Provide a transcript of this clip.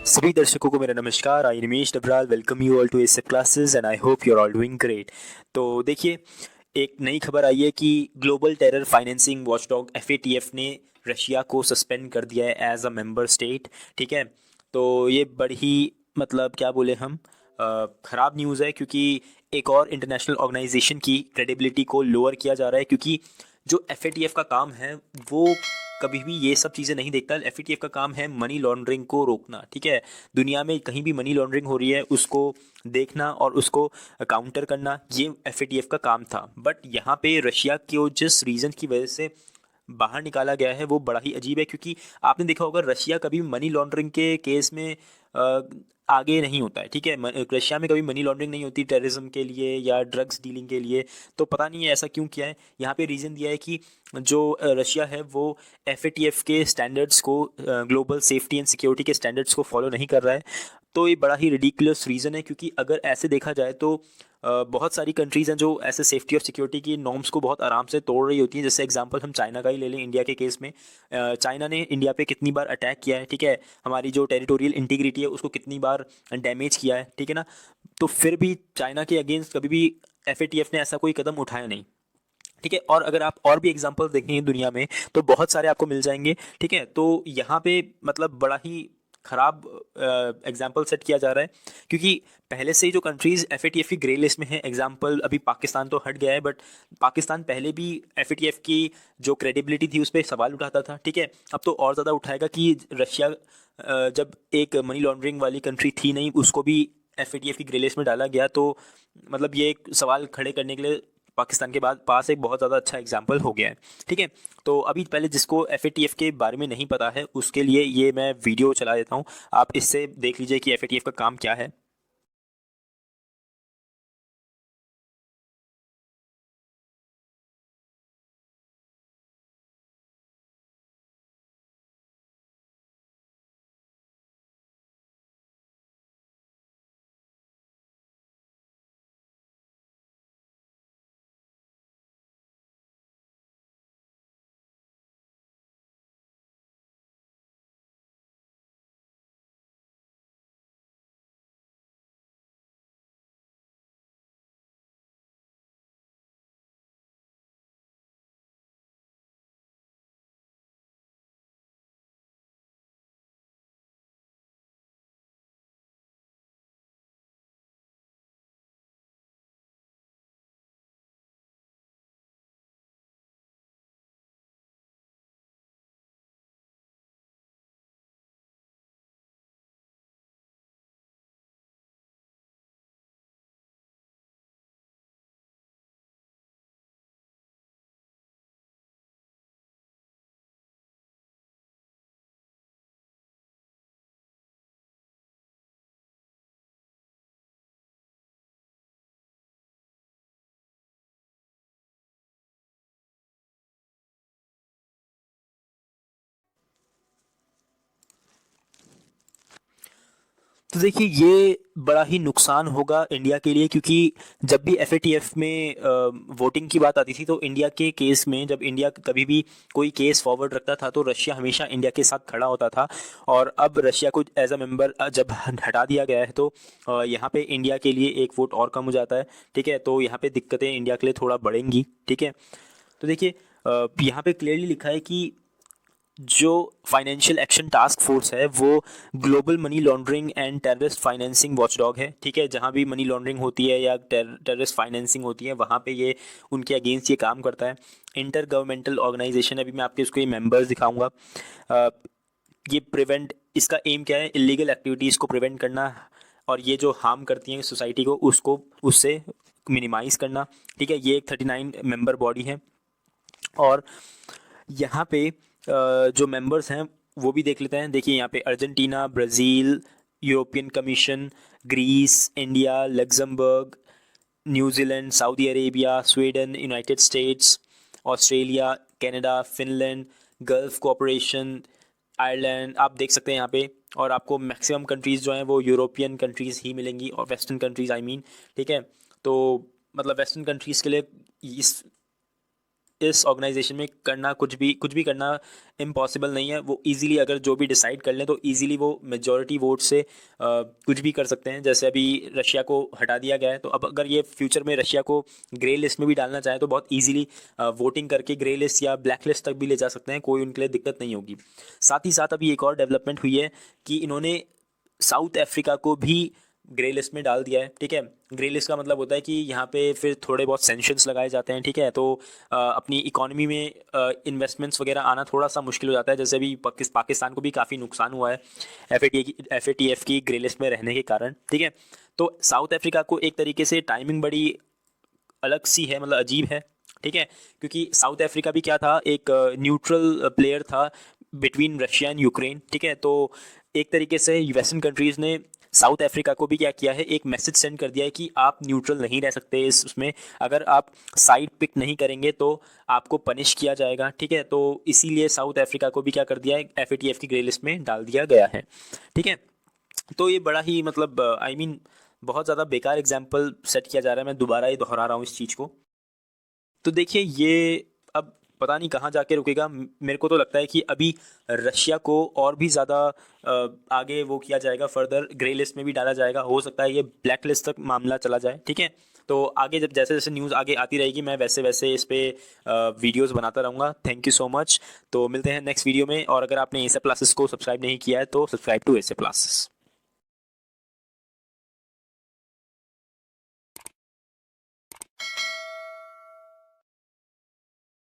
सभी दर्शकों को मेरा नमस्कार। I Nimesh Dabral welcome you all to SF classes and I hope you are all doing great. तो देखिए, एक नई खबर आई है कि global terror financing watchdog FATF ने रशिया को सस्पेंड कर दिया है एज अ मेंबर स्टेट। ठीक है, तो ये बड़ी ही मतलब क्या बोले हम ख़राब न्यूज़ है, क्योंकि एक और इंटरनेशनल ऑर्गेनाइजेशन की क्रेडिबिलिटी को लोअर किया जा रहा है। क्योंकि जो एफएटीएफ का काम है वो कभी भी ये सब चीज़ें नहीं देखता। एफएटीएफ का काम है मनी लॉन्ड्रिंग को रोकना। ठीक है, दुनिया में कहीं भी मनी लॉन्ड्रिंग हो रही है उसको देखना और उसको काउंटर करना, ये एफएटीएफ का काम था। बट यहाँ पे रशिया को जिस रीज़न की वजह से बाहर निकाला गया है वो बड़ा ही अजीब है। क्योंकि आपने देखा होगा रशिया कभी मनी लॉन्ड्रिंग के केस में अ, आगे नहीं होता है। ठीक है, रशिया में कभी मनी लॉन्ड्रिंग नहीं होती टेररिज्म के लिए या ड्रग्स डीलिंग के लिए। तो पता नहीं है ऐसा क्यों किया है। यहाँ पे रीज़न दिया है कि जो रशिया है वो एफएटीएफ के स्टैंडर्ड्स को, ग्लोबल सेफ्टी एंड सिक्योरिटी के स्टैंडर्ड्स को फॉलो नहीं कर रहा है। तो ये बड़ा ही रिडिकुलस रीज़न है, क्योंकि अगर ऐसे देखा जाए तो बहुत सारी कंट्रीज़ हैं जो ऐसे सेफ्टी और सिक्योरिटी की नॉर्म्स को बहुत आराम से तोड़ रही होती हैं। जैसे एग्जांपल हम चाइना का ही ले लें। इंडिया के केस में चाइना ने इंडिया पे कितनी बार अटैक किया है। ठीक है, हमारी जो टेरिटोरियल इंटीग्रिटी है उसको कितनी बार डैमेज किया है। ठीक है ना, तो फिर भी चाइना के अगेंस्ट कभी भी एफएटीएफ ने ऐसा कोई कदम उठाया नहीं। ठीक है, और अगर आप और भी एग्जांपल देखेंगे दुनिया में तो बहुत सारे आपको मिल जाएंगे। ठीक है, तो यहाँ पे मतलब बड़ा ही खराब एग्जाम्पल सेट किया जा रहा है। क्योंकि पहले से ही जो कंट्रीज एफएटीएफ की ग्रे लिस्ट में है, एग्जाम्पल अभी पाकिस्तान तो हट गया है, बट पाकिस्तान पहले भी एफएटीएफ की जो क्रेडिबिलिटी थी उस पर सवाल उठाता था। ठीक है, अब तो और ज़्यादा उठाएगा कि रशिया जब एक मनी लॉन्ड्रिंग वाली कंट्री थी नहीं, उसको भी एफएटीएफ की ग्रे लिस्ट में डाला गया। तो मतलब ये एक सवाल खड़े करने के लिए पाकिस्तान के बाद पास एक बहुत ज़्यादा अच्छा एग्जाम्पल हो गया है। ठीक है, तो अभी पहले जिसको एफएटीएफ के बारे में नहीं पता है उसके लिए ये मैं वीडियो चला देता हूँ। आप इससे देख लीजिए कि एफएटीएफ का काम क्या है। तो देखिए, ये बड़ा ही नुकसान होगा इंडिया के लिए। क्योंकि जब भी एफएटीएफ में वोटिंग की बात आती थी तो इंडिया के केस में जब इंडिया कभी भी कोई केस फॉरवर्ड रखता था तो रशिया हमेशा इंडिया के साथ खड़ा होता था। और अब रशिया को एज अ मेंबर जब हटा दिया गया है तो यहाँ पे इंडिया के लिए एक वोट और कम हो जाता है। ठीक है, तो यहाँ पे दिक्कतें इंडिया के लिए थोड़ा बढ़ेंगी। ठीक है, तो देखिए, यहाँ पे क्लियरली लिखा है कि जो फाइनेंशियल एक्शन टास्क फोर्स है वो global money laundering and terrorist financing watchdog है। ठीक है, जहाँ भी मनी लॉन्ड्रिंग होती है या टेररिस्ट फाइनेंसिंग होती है वहाँ पे ये उनके अगेंस्ट ये काम करता है। इंटर गवर्नमेंटल ऑर्गेनाइजेशन, अभी मैं आपके उसको ये मेंबर्स दिखाऊंगा। अ, ये प्रिवेंट, इसका एम क्या है, इलीगल एक्टिविटीज़ को प्रिवेंट करना और ये जो हार्म करती हैं सोसाइटी को उसको उससे मिनिमाइज़ करना। ठीक है, ये एक 39 मेंबर बॉडी है। और यहाँ पे जो मेंबर्स हैं वो भी देख लेते हैं। देखिए यहाँ पे Argentina, Brazil, European Commission, Greece, India, Luxembourg, New Zealand, Saudi Arabia, Sweden, United States, Australia, Canada, Finland, Gulf Cooperation, Ireland, आप देख सकते हैं यहाँ पे। और आपको मैक्सिमम कंट्रीज़ जो हैं वो यूरोपियन कंट्रीज़ ही मिलेंगी और वेस्टर्न कंट्रीज़ आई मीन। ठीक है, तो मतलब वेस्टर्न कंट्रीज़ के लिए इस इस ऑर्गेनाइजेशन में करना कुछ भी करना इम्पॉसिबल नहीं है। वो इजीली अगर जो भी डिसाइड कर लें तो इजीली वो मेजॉरिटी वोट से कुछ भी कर सकते हैं। जैसे अभी रशिया को हटा दिया गया है, तो अब अगर ये फ्यूचर में रशिया को ग्रे लिस्ट में भी डालना चाहे तो बहुत इजीली वोटिंग करके ग्रे लिस्ट या ब्लैक लिस्ट तक भी ले जा सकते हैं, कोई उनके लिए दिक्कत नहीं होगी। साथ ही साथ अभी एक और डेवलपमेंट हुई है कि इन्होंने साउथ अफ्रीका को भी ग्रे लिस्ट में डाल दिया है। ठीक है, ग्रे लिस्ट का मतलब होता है कि यहाँ पे फिर थोड़े बहुत सेंक्शंस लगाए जाते हैं। ठीक है, तो अपनी इकोनॉमी में इन्वेस्टमेंट्स वगैरह आना थोड़ा सा मुश्किल हो जाता है। जैसे अभी पाकिस्तान को भी काफ़ी नुकसान हुआ है FATF की ग्रे लिस्ट में रहने के कारण। ठीक है, तो साउथ अफ्रीका को एक तरीके से टाइमिंग बड़ी अलग सी है, मतलब अजीब है। ठीक है, क्योंकि साउथ अफ्रीका भी क्या था, एक न्यूट्रल प्लेयर था बिटवीन रशिया एंड यूक्रेन। ठीक है, तो एक तरीके से वेस्टर्न कंट्रीज़ ने साउथ अफ्रीका को भी क्या किया है, एक मैसेज सेंड कर दिया है कि आप न्यूट्रल नहीं रह सकते इस उसमें, अगर आप साइड पिक नहीं करेंगे तो आपको पनिश किया जाएगा। ठीक है, तो इसीलिए साउथ अफ्रीका को भी क्या कर दिया है, FATF की ग्रे लिस्ट में डाल दिया गया है। ठीक है, तो ये बड़ा ही मतलब बहुत ज़्यादा बेकार एग्जाम्पल सेट किया जा रहा है। मैं दोबारा ही दोहरा रहा हूँ इस चीज़ को। तो देखिए ये अब पता नहीं कहाँ जाके रुकेगा। मेरे को तो लगता है कि अभी रशिया को और भी ज़्यादा आगे वो किया जाएगा, फर्दर ग्रे लिस्ट में भी डाला जाएगा। हो सकता है ये ब्लैक लिस्ट तक मामला चला जाए। ठीक है, तो आगे जब जैसे जैसे न्यूज़ आगे आती रहेगी मैं वैसे वैसे इस पे वीडियोस बनाता रहूँगा। Thank you so much. तो मिलते हैं नेक्स्ट वीडियो में, और अगर आपने एसएप क्लासेस को सब्सक्राइब नहीं किया है तो सब्सक्राइब टू एसएप क्लासेस।